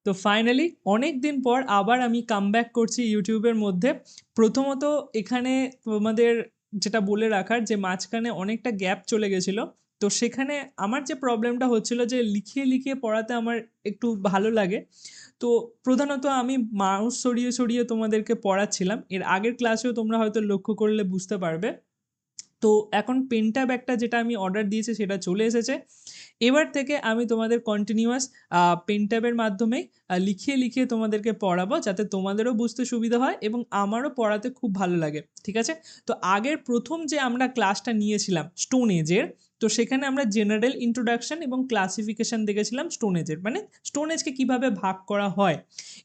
তো ফাইনালি অনেক দিন পর আবার আমি কামব্যাক করছি ইউটিউবের মধ্যে। প্রথমত এখানে তোমাদের যেটা বলে রাখার যে মাঝখানে অনেকটা গ্যাপ চলে গেছিলো। তো সেখানে আমার যে প্রবলেমটা হচ্ছিল যে লিখিয়ে লিখিয়ে পড়াতে আমার একটু ভালো লাগে। তো প্রধানত আমি মাউস সরিয়ে সরিয়ে তোমাদেরকে পড়াচ্ছিলাম, এর আগের ক্লাসেও তোমরা হয়তো লক্ষ্য করলে বুঝতে পারবে। তো এখন পেনট্যাব একটা যেটা আমি অর্ডার দিয়েছি সেটা চলে এসেছে। এবার থেকে আমি তোমাদের কন্টিনিউয়াস পেনট্যাবের মাধ্যমেই লিখিয়ে লিখিয়ে তোমাদেরকে পড়াবো, যাতে তোমাদেরও বুঝতে সুবিধা হয় এবং আমারও পড়াতে খুব ভালো লাগে। ঠিক আছে? তো আগের প্রথম যে আমরা ক্লাসটা নিয়েছিলাম স্টোন এজের, তো সেখানে আমরা জেনারেল ইন্ট্রোডাকশন এবং ক্লাসিফিকেশন দেখেছিলাম স্টোন এজের, মানে স্টোন এজকে কীভাবে ভাগ করা হয়।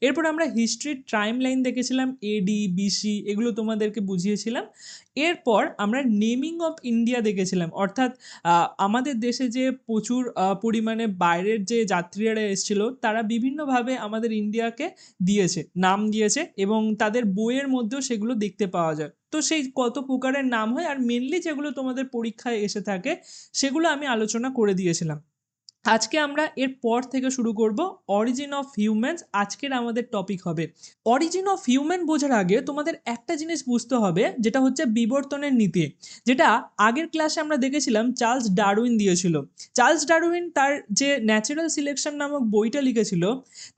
এরপর আমরা হিস্ট্রির টাইম লাইন দেখেছিলাম, এডি বিসি, এগুলো তোমাদেরকে বুঝিয়েছিলাম। এরপর আমরা নেমিং অফ ইন্ডিয়া দেখেছিলাম, অর্থাৎ আমাদের দেশে যে প্রচুর পরিমাণে বাইরের যে যাত্রীরা এসেছিল তারা বিভিন্নভাবে আমাদের ইন্ডিয়াকে দিয়েছে, নাম দিয়েছে, এবং তাদের বইয়ের মধ্যেও সেগুলো দেখতে পাওয়া যায়। তো সেই কত প্রকারের নাম হয় আর মেনলি যেগুলো তোমাদের পরীক্ষায় এসে থাকে সেগুলো আমি আলোচনা করে দিয়েছিলাম। আজকে আমরা এর পর থেকে শুরু করব অরিজিন অফ হিউম্যানস। আজকের আমাদের টপিক হবে অরিজিন অফ হিউম্যান। বোঝার আগে তোমাদের একটা জিনিস বুঝতে হবে, যেটা হচ্ছে বিবর্তনের নীতি, যেটা আগের ক্লাসে আমরা দেখেছিলাম চার্লস ডারউইন দিয়েছিল। চার্লস ডারউইন তার যে ন্যাচারাল সিলেকশন নামক বইটা লিখেছিল,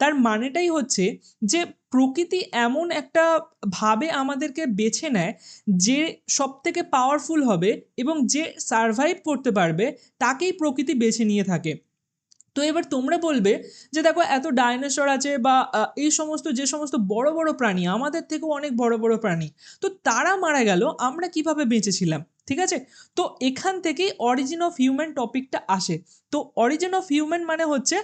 তার মানেটাই হচ্ছে যে প্রকৃতি এমন একটা ভাবে আমাদেরকে বেছে নেয় যে সব থেকে পাওয়ারফুল হবে এবং যে সারভাইভ করতে পারবে তাকেই প্রকৃতি বেছে নিয়ে থাকে। তো এবার তোমরা বলবে যে দেখো এত ডাইনোসর আছে বা এই সমস্ত যে সমস্ত বড় বড় প্রাণী, আমাদের থেকেও অনেক বড় বড় প্রাণী, তো তারা মারা গেল, আমরা কিভাবে বেঁচেছিলাম? ঠিক আছে? তো এখান থেকেই অরিজিন অফ হিউম্যান টপিকটা আসে। তো অরিজিন অফ হিউম্যান মানে হচ্ছে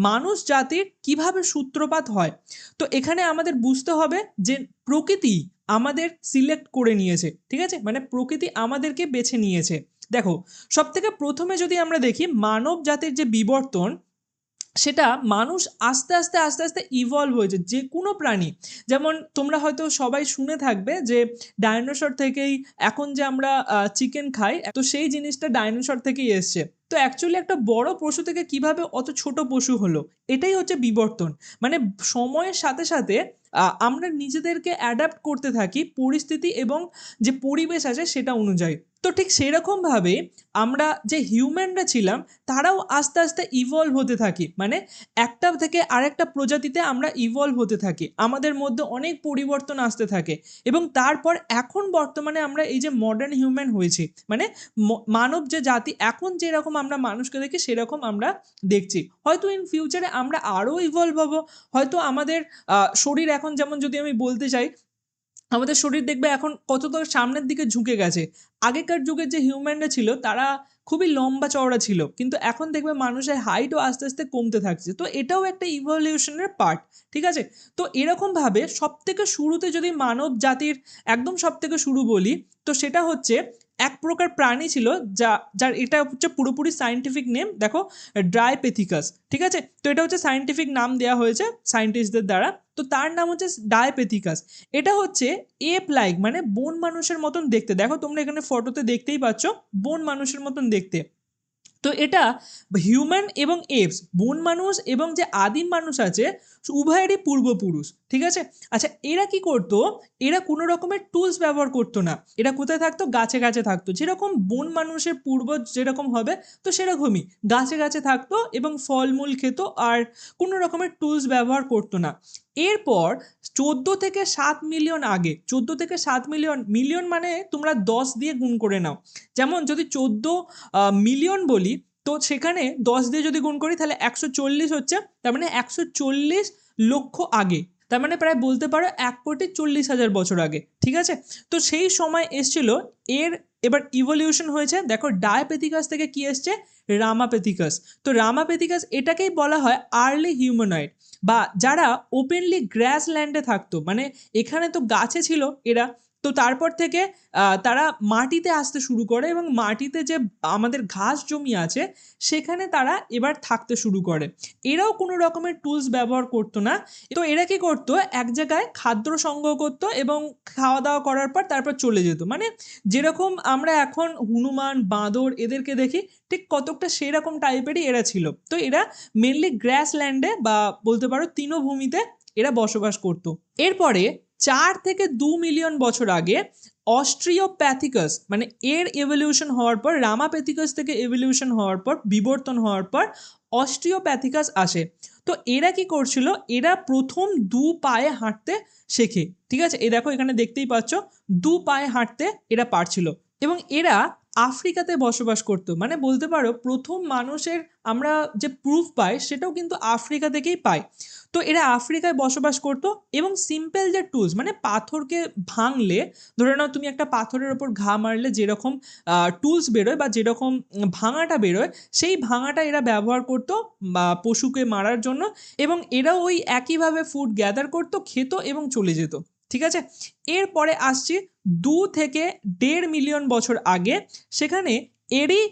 মানুষ জাতির কিভাবে সূত্রপাত হয়। তো এখানে আমাদের বুঝতে হবে যে প্রকৃতি আমাদের সিলেক্ট করে নিয়েছে। ঠিক আছে? মানে প্রকৃতি আমাদেরকে বেছে নিয়েছে। দেখো, সব থেকে প্রথমে যদি আমরা দেখি মানব জাতির যে বিবর্তন, সেটা মানুষ আস্তে আস্তে আস্তে আস্তে ইভলভ হয়েছে। যে কোনো প্রাণী, যেমন তোমরা হয়তো সবাই শুনে থাকবে যে ডাইনোসর থেকেই এখন যে আমরা চিকেন খাই, তো সেই জিনিসটা ডাইনোসর থেকেই এসছে। তো অ্যাকচুয়ালি একটা বড় পশু থেকে কিভাবে অত ছোট পশু হলো, এটাই হচ্ছে বিবর্তন। মানে সময়ের সাথে সাথে আমরা নিজেদেরকে অ্যাডাপ্ট করতে থাকি পরিস্থিতি এবং যে পরিবেশ আছে সেটা অনুযায়ী। তো ঠিক সেরকমভাবে আমরা যে হিউম্যানরা ছিলাম তারাও আস্তে আস্তে ইভলভ হতে থাকি, মানে একটা থেকে আরেকটা প্রজাতিতে আমরা ইভলভ হতে থাকি, আমাদের মধ্যে অনেক পরিবর্তন আসতে থাকে এবং তারপর এখন বর্তমানে আমরা এই যে মডার্ন হিউম্যান হয়েছি, মানে মানব যে জাতি এখন যেরকম আমরা মানুষকে দেখি সেরকম আমরা দেখছি। হয়তো ইন ফিউচারে আমরা আরও ইভলভ হব। হয়তো আমাদের শরীর এখন, যেমন যদি আমি বলতে চাই, আমাদের শরীর দেখবে এখন কতটা সামনের দিকে ঝুঁকে গেছে। আগেকার যুগের যে হিউম্যানরা ছিল তারা খুবই লম্বা চওড়া ছিল, কিন্তু এখন দেখবে মানুষের হাইটও আস্তে আস্তে কমতে থাকছে। তো এটাও একটা ইভলিউশনের পার্ট। ঠিক আছে? তো এরকমভাবে সব থেকে শুরুতে যদি মানব জাতির একদম সব থেকে শুরু বলি, তো সেটা হচ্ছে এক প্রকার প্রাণী ছিল যার এটা হচ্ছে পুরোপুরি সায়েন্টিফিক নেম, দেখো, ড্রাইপেথিকাস। ঠিক আছে? তো এটা হচ্ছে সায়েন্টিফিক নাম দেওয়া হয়েছে সায়েন্টিস্টদের দ্বারা। তো তার নাম হচ্ছে ডায়াপেথিকাস। এটা হচ্ছে এপ লাইক, মানে বন মানুষের মতন দেখতে। দেখো তোমরা এখানে ফটোতে দেখতেই পাচ্ছ, বন মানুষের মতন দেখতে। তো এটা হিউম্যান এবং এপস, বন মানুষ এবং যে আদিম মানুষ আছে, উভয়েরই পূর্বপুরুষ। ঠিক আছে? আচ্ছা, এরা কি করতো? এরা কোনো রকমের টুলস ব্যবহার করতো না। এরা কোথায় থাকতো? গাছে গাছে থাকতো। যেরকম বন মানুষের পূর্বজ যেরকম হবে, তো সেরকমই গাছে গাছে থাকতো এবং ফলমূল খেত, আর কোনো রকমের টুলস ব্যবহার করতো না। এরপর 14 থেকে 7 মিলিয়ন আগে, 14 থেকে 7 মিলিয়ন, মিলিয়ন মানে তোমরা 10 দিয়ে গুণ করে নাও। যেমন যদি 14 মিলিয়ন বলি, তো সেখানে 10 দিয়ে যদি গুণ করি তাহলে 140 হচ্ছে, তার মানে 140 লক্ষ আগে। তার মানে প্রায় বলতে পারো 1,40,000 বছর আগে। ঠিক আছে? তো সেই সময় এসছিল এর। এবার ইভলিউশন হয়েছে, দেখো ডায়াপেথিকাস থেকে কি এসছে? রামাপেথিকাস। তো রামাপেথিকাস এটাকেই বলা হয় আর্লি হিউম্যানয়েড, বা যারা ওপেনলি গ্রাস ল্যান্ডে থাকতো, মানে এখানে তো গাছে ছিল এরা। তো তারপর থেকে তারা মাটিতে আসতে শুরু করে এবং মাটিতে যে আমাদের ঘাস জমি আছে সেখানে তারা এবার থাকতে শুরু করে। এরাও কোনো রকমের টুলস ব্যবহার করতো না। তো এরা কি করতো, এক জায়গায় খাদ্য সংগ্রহ করতো এবং খাওয়া দাওয়া করার পর তারপর চলে যেত। মানে যেরকম আমরা এখন হনুমান, বাঁদর এদেরকে দেখি, ঠিক কতকটা সেরকম টাইপেরই এরা ছিল। তো এরা মেনলি গ্রাসল্যান্ডে বা বলতে পারো তৃণভূমিতে এরা বসবাস করতো। এরপরে 4 থেকে 2 মিলিয়ন বছর আগে অস্ট্রিওপ্যাথিকাস মানে এর এভলিউশন হওয়ার পর, রামাপ্যাথিকাস থেকে এভলিউশন হওয়ার পর, বিবর্তন হওয়ার পর অস্ট্রিওপ্যাথিকাস আসে। তো এরা কি করছিল, এরা প্রথম 2 পায়ে হাঁটতে শেখে। ঠিক আছে, এই দেখো এখানে দেখতেই পাচ্ছ 2 পায়ে হাঁটতে এরা পারছিল এবং এরা আফ্রিকাতে বসবাস করতো। মানে বলতে পারো প্রথম মানুষের আমরা যে প্রুফ পাই সেটাও কিন্তু আফ্রিকা থেকেই পাই। তো এরা আফ্রিকায় বসবাস করতো এবং সিম্পল যে টুলস মানে পাথরকে ভাঙলে, ধরে নাও তুমি একটা পাথরের ওপর ঘা মারলে যেরকম টুলস বেরোয় বা যেরকম ভাঙাটা বেরোয়, সেই ভাঙাটা এরা ব্যবহার করতো পশুকে মারার জন্য এবং এরাও ওই একইভাবে ফুড গ্যাদার করতো, খেত এবং চলে যেত। ঠিক আছে, এরপরে আসছি 2 থেকে 1.5 মিলিয়ন বছর আগে, সেখানে এরই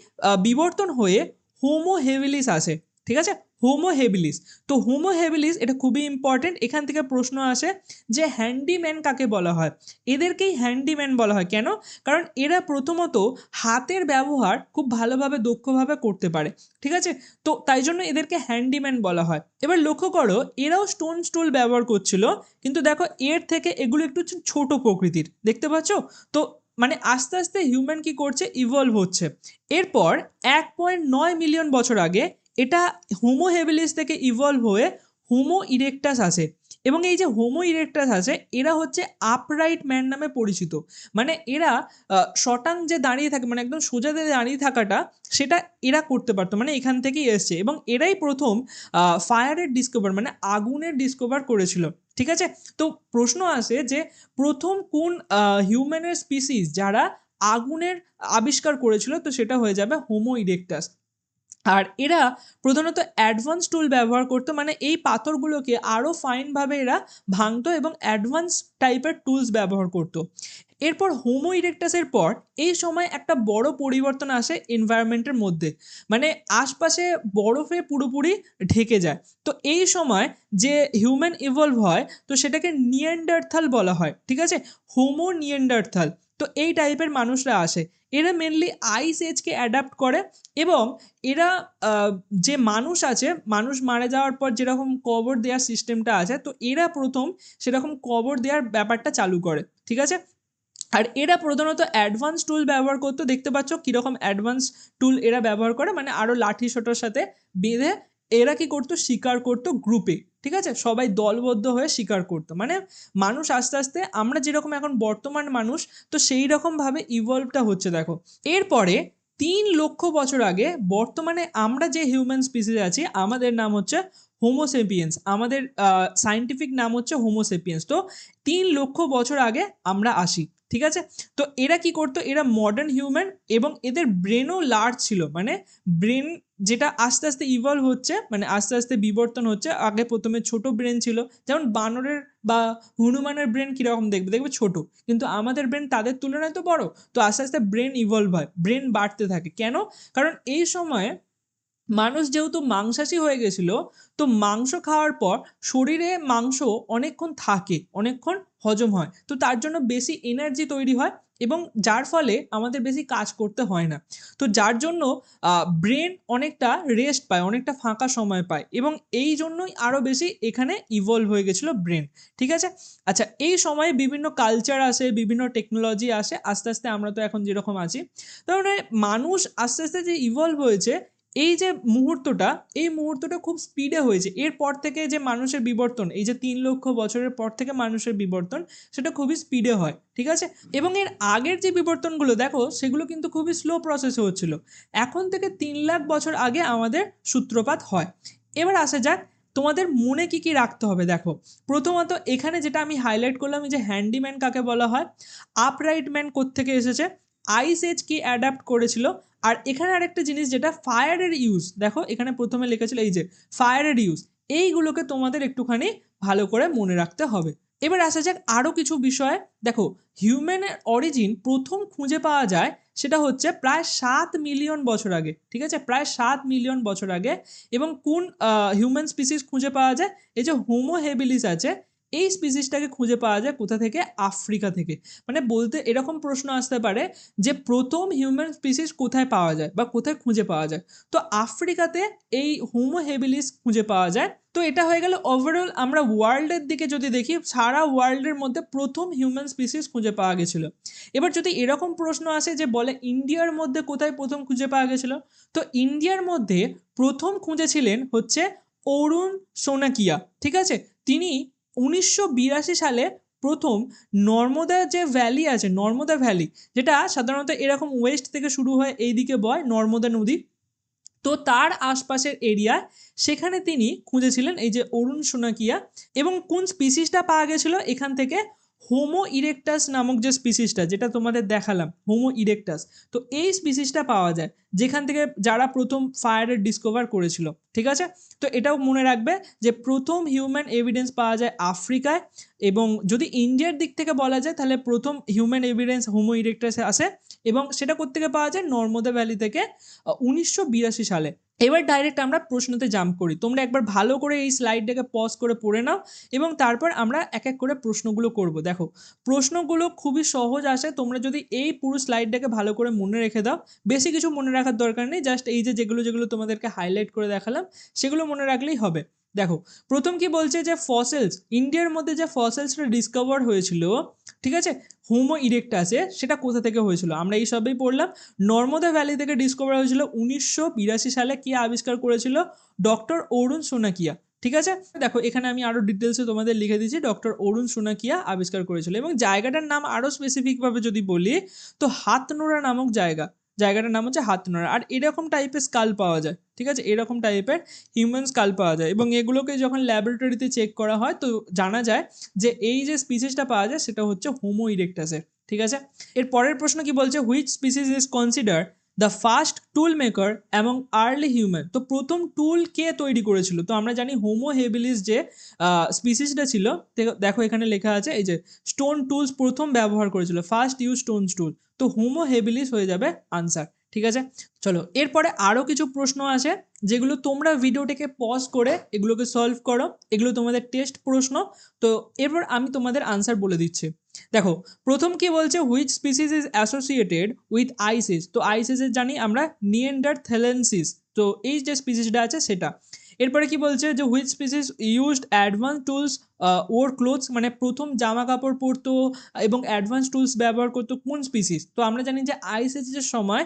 বিবর্তন হয়ে হোমো হেভিলিস আসে। ঠিক আছে, হোমো হেভিলিস। তো হোমো হেভিলিস এটা খুবই ইম্পর্টেন্ট, এখান থেকে প্রশ্ন আসে যে হ্যান্ডিম্যান কাকে বলা হয়। এদেরকেই হ্যান্ডিম্যান বলা হয়। কেন? কারণ এরা প্রথমত হাতের ব্যবহার খুব ভালোভাবে দক্ষভাবে করতে পারে। ঠিক আছে, তো তাই জন্য এদেরকে হ্যান্ডিম্যান বলা হয়। এবার লক্ষ্য করো, এরাও স্টোন স্টুল ব্যবহার করছিল, কিন্তু দেখো এর থেকে এগুলো একটু ছোট প্রকৃতির, দেখতে পাচ্ছ? তো মানে আস্তে আস্তে হিউম্যান কি করছে, ইভলভ হচ্ছে। এরপর 1.9 মিলিয়ন বছর আগে এটা হোমো হেভিলিস থেকে ইভলভ হয়ে হোমো ইরেক্টাস আসে এবং এই যে হোমো ইরেক্টাস আছে এরা হচ্ছে আপরাইট ম্যান নামে পরিচিত। মানে এরা শটাং যে দাঁড়িয়ে থাকে, মানে একদম সোজা দিয়ে দাঁড়িয়ে থাকাটা, সেটা এরা করতে পারতো। মানে এখান থেকেই এসছে এবং এরাই প্রথম ফায়ারের ডিসকভার মানে আগুনের ডিসকভার করেছিল। ঠিক আছে, তো প্রশ্ন আসে যে প্রথম কোন হিউম্যানের স্পিসিস যারা আগুনের আবিষ্কার করেছিল, তো সেটা হয়ে যাবে হোমো ইরেক্টাস। আর এরা প্রধানত অ্যাডভান্স টুল ব্যবহার করতো, মানে এই পাথরগুলোকে আরও ফাইনভাবে এরা ভাঙতো এবং অ্যাডভান্স টাইপের টুলস ব্যবহার করতো। এরপর হোমো ইরেক্টাসের পর এই সময় একটা বড় পরিবর্তন আসে এনভায়রনমেন্টের মধ্যে, মানে আশপাশে বরফে পুরোপুরি ঢেকে যায়। তো এই সময় যে হিউম্যান ইভলভ হয়, তো সেটাকে নিয়ান্ডারথাল বলা হয়। ঠিক আছে, হোমো নিয়ান্ডারথাল। তো এই টাইপের মানুষরা আসে, এরা মেনলি আইস এজকে অ্যাডাপ্ট করে এবং এরা যে মানুষ আছে, মানুষ মারা যাওয়ার পর যেরকম কবর দেওয়ার সিস্টেমটা আছে, তো এরা প্রথম সেরকম কবর দেওয়ার ব্যাপারটা চালু করে। ঠিক আছে, আর এরা প্রধানত অ্যাডভান্স টুল ব্যবহার করতো। দেখতে পাচ্ছ কিরকম অ্যাডভান্স টুল এরা ব্যবহার করে, মানে আরো লাঠি সোটার সাথে বেঁধে এরা কি করতো, শিকার করতো গ্রুপে। ঠিক আছে, সবাই দলবদ্ধ হয়ে শিকার করতো। মানে মানুষ আস্তে আস্তে আমরা যেরকম এখন বর্তমান মানুষ, তো সেই রকম ভাবে ইভলভটা হচ্ছে দেখো। এরপরে 3 লক্ষ বছর আগে বর্তমানে আমরা যে হিউম্যান স্পিসিস আছি আমাদের নাম হচ্ছে হোমোসেপিয়েন্স, আমাদের সায়েন্টিফিক নাম হচ্ছে হোমোসেপিয়েন্স। তো 3 লক্ষ বছর আগে আমরা আসি। ঠিক আছে, তো এরা কি করতো, এরা মডার্ন হিউম্যান এবং এদের ব্রেনও লার্জ ছিল। মানে ব্রেন যেটা আস্তে আস্তে ইভলভ হচ্ছে, মানে আস্তে আস্তে বিবর্তন হচ্ছে। আগে প্রথমে ছোট ব্রেন ছিল, যেমন বানরের বা হনুমানের ব্রেন কিরকম দেখবে, দেখবে ছোট, কিন্তু আমাদের ব্রেন তাদের তুলনায় তো বড়। তো আস্তে আস্তে ব্রেন ইভলভ হয়, ব্রেন বাড়তে থাকে। কেন? কারণ এই সময়ে মানুষ যেহেতু মাংসাশী হয়ে গেছিল, তো মাংস খাওয়ার পর শরীরে মাংস অনেকক্ষণ থাকে, অনেকক্ষণ হজম হয়, তো তার জন্য বেশি এনার্জি তৈরি হয় এবং যার ফলে আমাদের বেশি কাজ করতে হয় না। তো যার জন্য ব্রেন অনেকটা রেস্ট পায়, অনেকটা ফাঁকা সময় পায় এবং এই জন্যই আরও বেশি এখানে ইভলভ হয়ে গেছিলো ব্রেন। ঠিক আছে, আচ্ছা, এই সময়ে বিভিন্ন কালচার আসে, বিভিন্ন টেকনোলজি আসে, আস্তে আস্তে আমরা তো এখন যেরকম আছি। তার মানে মানুষ আস্তে আস্তে যে ইভলভ হয়েছে, এই যে মুহূর্তটা, এই মুহূর্তটা খুব স্পিডে হয়েছে। এরপর থেকে যে মানুষের বিবর্তন, এই যে 3 লক্ষ বছরের পর থেকে মানুষের বিবর্তন, সেটা খুবই স্পিডে হয়। ঠিক আছে, এবং এর আগের যে বিবর্তনগুলো দেখো সেগুলো কিন্তু খুবই স্লো প্রসেসে হচ্ছিল। এখন থেকে 3 লাখ বছর আগে আমাদের সূত্রপাত হয়। এবার আসা যাক তোমাদের মনে কি কি রাখতে হবে। দেখো, প্রথমত এখানে যেটা আমি হাইলাইট করলাম, যে হ্যান্ডিম্যান কাকে বলা হয়, আপরাইট ম্যান কোত্থেকে এসেছে, আইস এজ কি অ্যাডাপ্ট করেছিল, আর এখানে আরেকটা জিনিস যেটা ফায়ারের ইউজ, দেখো এখানে প্রথমে লেখা ছিল এই যে ফায়ারের ইউজ, এইগুলোকে তোমাদের একটুখানি ভালো করে মনে রাখতে হবে। এবার আসা যাক আরও কিছু বিষয়। দেখো, হিউম্যানের অরিজিন প্রথম খুঁজে পাওয়া যায় সেটা হচ্ছে প্রায় 7 মিলিয়ন বছর আগে, ঠিক আছে, প্রায় 7 মিলিয়ন বছর আগে। এবং কোন হিউম্যান স্পিসিস খুঁজে পাওয়া যায়? এই যে হোমো হেবিলিস আছে, এই স্পিসিসটাকে খুঁজে পাওয়া যায় কোথা থেকে? আফ্রিকা থেকে। মানে বলতে এরকম প্রশ্ন আসতে পারে যে প্রথম হিউম্যান স্পিসিস কোথায় পাওয়া যায় বা কোথায় খুঁজে পাওয়া যায়, তো আফ্রিকাতে এই হোমো হেবিলিস খুঁজে পাওয়া যায়। তো এটা হয়ে গেল ওভারঅল। আমরা ওয়ার্ল্ডের দিকে যদি দেখি, সারা ওয়ার্ল্ডের মধ্যে প্রথম হিউম্যান স্পিসিস খুঁজে পাওয়া গেছিল। এবার যদি এরকম প্রশ্ন আসে যে বলে ইন্ডিয়ার মধ্যে কোথায় প্রথম খুঁজে পাওয়া গেছিল, তো ইন্ডিয়ার মধ্যে প্রথম খুঁজেছিলেন হচ্ছে অরুণ সোনাকিয়া, ঠিক আছে। তিনি 1982 সালে প্রথম নর্মদা যে ভ্যালি আছে, নর্মদা ভ্যালি, যেটা সাধারণত এরকম ওয়েস্ট থেকে শুরু হয় এইদিকে বয় নর্মদা নদী, তো তার আশপাশের এরিয়ায় সেখানে তিনি খুঁজেছিলেন এই যে অরুণ সোনাকিয়া। এবং কোন স্পিসিসটা পাওয়া গেছিল এখান থেকে? হোমো ইরেকটাস নামক যে স্পিসিসটা, যেটা তোমাদের দেখালাম, হোমো ইরেকটাস। তো এই স্পিসিসটা পাওয়া যায় যেখান থেকে যারা প্রথম ফায়ারের ডিসকভার করেছিল, ঠিক আছে। তো এটাও মনে রাখবে যে প্রথম হিউম্যান এভিডেন্স পাওয়া যায় আফ্রিকায়। এবং যদি ইন্ডিয়ার দিক থেকে বলা যায় তাহলে প্রথম হিউম্যান এভিডেন্স হোমো ইরেকটাসে আসে, এবং সেটা কোত্থেকে পাওয়া যায়? নর্মদা ভ্যালি থেকে 1982 সালে। এবার ডাইরেক্ট আমরা প্রশ্নতে জাম্প করি। তোমরা একবার ভালো করে এই স্লাইডটাকে পজ করে পড়ে নাও এবং তারপর আমরা এক এক করে প্রশ্নগুলো করব। দেখো, প্রশ্নগুলো খুবই সহজ আসে, তোমরা যদি এই পুরো স্লাইডটাকে ভালো করে মনে রেখে দাও। বেশি কিছু মনে রাখার দরকার নেই, জাস্ট এই যে যেগুলো যেগুলো তোমাদেরকে হাইলাইট করে দেখালাম সেগুলো মনে রাখলেই হবে। দেখো, প্রথম কি বলছে যে ফসিলস, ইন্ডিয়ার মধ্যে যে ফসিলসটা ডিসকভার হয়েছিল, ঠিক আছে, হোমো ইরেকটাসে, সেটা কোথা থেকে হয়েছিল? আমরা এই সবই পড়লাম। নর্মদা ভ্যালি থেকে ডিসকভার হয়েছিল 1982 সালে। কে আবিষ্কার করেছিল? ডক্টর অরুণ সোনাকিয়া, ঠিক আছে। দেখো, এখানে আমি আরো ডিটেলসে তোমাদের লিখে দিচ্ছি, ডক্টর অরুণ সোনাকিয়া আবিষ্কার করেছিল। এবং জায়গাটার নাম আরো স্পেসিফিক ভাবে যদি বলি, তো হাতনোড়া নামক জায়গাটার নাম হচ্ছে হাতনোড়া। আর এরকম টাইপের স্কাল পাওয়া যায়, ঠিক আছে, এরকম টাইপের হিউম্যান স্কাল পাওয়া যায়। এবং এগুলোকে যখন ল্যাবরেটরিতে চেক করা হয় তো জানা যায় যে এই যে স্পিসিসটা পাওয়া যায় সেটা হচ্ছে হোমো ইরেকটাসের, ঠিক আছে। এর পরের প্রশ্ন কি বলছে? Which species is consider the first tool maker among early human. তো প্রথম টুল কে তৈরি করেছিল? তো আমরা জানি হোমো হেবিলিস যে স্পিসিসটা ছিল, দেখো এখানে লেখা আছে এই যে স্টোন টুলস প্রথম ব্যবহার করেছিল, ফার্স্ট ইউজ স্টোন টুল। তো হোমো হেবিলিস হয়ে যাবে আনসার, ঠিক আছে। চলো, এরপরে আরও কিছু প্রশ্ন আছে যেগুলো তোমরা ভিডিওটাকে পজ করে এগুলোকে সলভ করো, এগুলো তোমাদের টেস্ট প্রশ্ন। তো এরপর আমি তোমাদের আনসার বলে দিচ্ছি। দেখো, প্রথম কি বলছে? Which species is associated with Isis. তো আইসিসের জানি আমরা নিয়েন্ডারথ্যালেন্সিস, তো এই যে স্পিসিসটা আছে সেটা। এরপরে কি বলছে? যে which species used advance tools or clothes, মানে প্রথম জামা কাপড় পরতো এবং অ্যাডভান্স টুলস ব্যবহার করতো কোন স্পিসিস? তো আমরা জানি যে আইসিসের সময়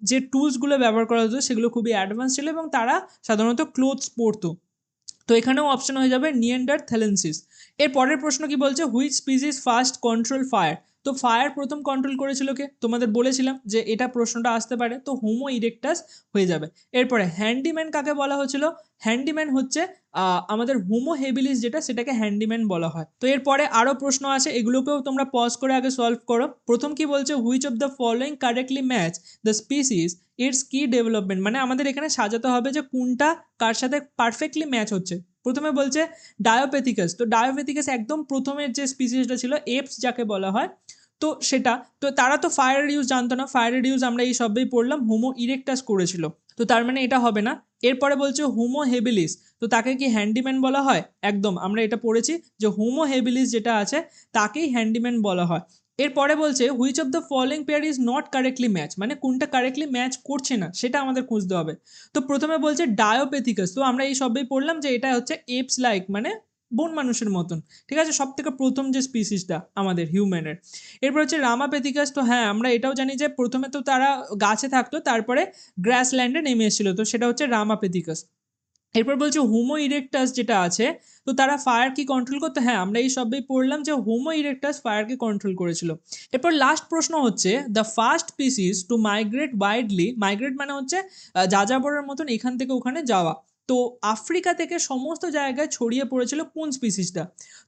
যে টুলসগুলো ব্যবহার করা হতো সেগুলো খুবই অ্যাডভান্স ছিল এবং তারা সাধারণত ক্লোথস পরতো। তো এখানেও অপশন হয়ে যাবে নিয়েন্ডারথ্যালেন্সিস। এর পরের প্রশ্ন কি বলছে? Which species first control fire. তো ফায়ার প্রথম কন্ট্রোল করেছিল কে? তোমাদের বলেছিলাম যে এটা প্রশ্নটা আসতে পারে, তো হোমো ইরেকটাস হয়ে যাবে। এরপরে হ্যান্ডিম্যান কাকে বলা হয়েছিল? হ্যান্ডিম্যান হচ্ছে আমাদের হোমো হেবিলিস যেটা, সেটাকে হ্যান্ডিম্যান বলা হয়। তো এরপরে আরও প্রশ্ন আছে, এগুলোকেও তোমরা পজ করে আগে সলভ করো। প্রথম কি বলছে? Which of the following correctly match the species it's কি ডেভেলপমেন্ট। মানে আমাদের এখানে সাজাতে হবে যে কোনটা কার সাথে পারফেক্টলি ম্যাচ হচ্ছে। প্রথমে বলছে ডায়োপ্যাথিকাস। তো ডায়োপ্যাথিকাস একদম প্রথমের যে স্পিসিসটা ছিল, এপস যাকে বলা হয়, তো সেটা। তো তারা তো ফায়ারের ইউজ জানতো না, ফায়ারের ইউজ আমরা এই সবই পড়লাম, হোমো ইরেকটাস করেছিল, তো তার মানে এটা হবে না। এরপরে বলছে হোমো হেবিলিস, তো তাকে কি হ্যান্ডিম্যান বলা হয়? একদম, আমরা এটা পড়েছি যে হোমো হেবিলিস যেটা আছে তাকেই হ্যান্ডিম্যান বলা হয়। এরপরে বলছে which of the following pair is not correctly match, মানে কোনটা কারেক্টলি ম্যাচ করছে না সেটা আমাদের খুঁজতে হবে। তো প্রথমে বলছে ডায়োপ্যাথিকাস, তো আমরা এই সবই পড়লাম যে এটা হচ্ছে এপস লাইক, মানে বন মানুষের মতন, ঠিক আছে, সব থেকে প্রথম যে স্পিসিসটা আমাদের হিউম্যানের। এরপর হচ্ছে রামাপ্যাথিকাস, তো হ্যাঁ আমরা এটাও জানি যে প্রথমে তো তারা গাছে থাকতো, তারপরে গ্রাসল্যান্ডে নেমে এসেছিল, তো সেটা হচ্ছে রামাপ্যাথিকাস। এরপর বলছে হোমো ইরেকটাস যেটা আছে, তো তারা ফায়ার কি কন্ট্রোল করতো? হ্যাঁ আমরা এই সবই পড়লাম যে হোমো ইরেকটাস ফায়ারকে কন্ট্রোল করেছিল। এরপর লাস্ট প্রশ্ন হচ্ছে the first species two migrate widely. Migrate মানে হচ্ছে যাযাবরের মতন এখান থেকে ওখানে যাওয়া। তো আফ্রিকা থেকে সমস্ত জায়গায় ছড়িয়ে পড়েছিল কোন স্পিসিসটা?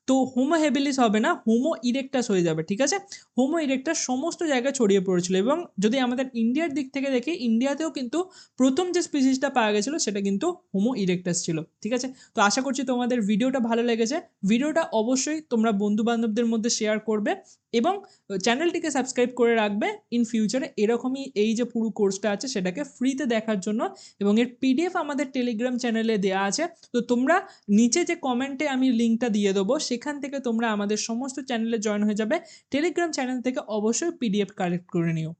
তো হোমো হেবিলিস হবে না, হোমো ইরেক্টাস হয়ে যাবে, ঠিক আছে? হোমো ইরেক্টাস সমস্ত জায়গায় ছড়িয়ে পড়েছিল, এবং যদি আমাদের ইন্ডিয়ার দিক থেকে দেখি, ইন্ডিয়াতেও কিন্তু প্রথম যে স্পিসিসটা পাওয়া গেছিলো সেটা কিন্তু হোমো ইরেক্টাস ছিল, ঠিক আছে? তো আশা করছি তোমাদের ভিডিওটা ভালো লেগেছে। ভিডিওটা অবশ্যই তোমরা বন্ধু বান্ধবদের মধ্যে শেয়ার করবে, এবং চ্যানেলটিকে সাবস্ক্রাইব করে রাখবে ইন ফিউচারে এরকমই এই যে পুরো কোর্সটা আছে সেটাকে ফ্রিতে দেখার জন্য। এবং এর পিডিএফ আমাদের টেলিগ্রাম চ্যানেলে দেওয়া আছে, তো তোমরা নিচে যে কমেন্টে আমি লিঙ্কটা দিয়ে দেবো সেখান থেকে তোমরা আমাদের সমস্ত চ্যানেলে জয়েন হয়ে যাবে। টেলিগ্রাম চ্যানেল থেকে অবশ্যই পিডিএফ কালেক্ট করে নিও।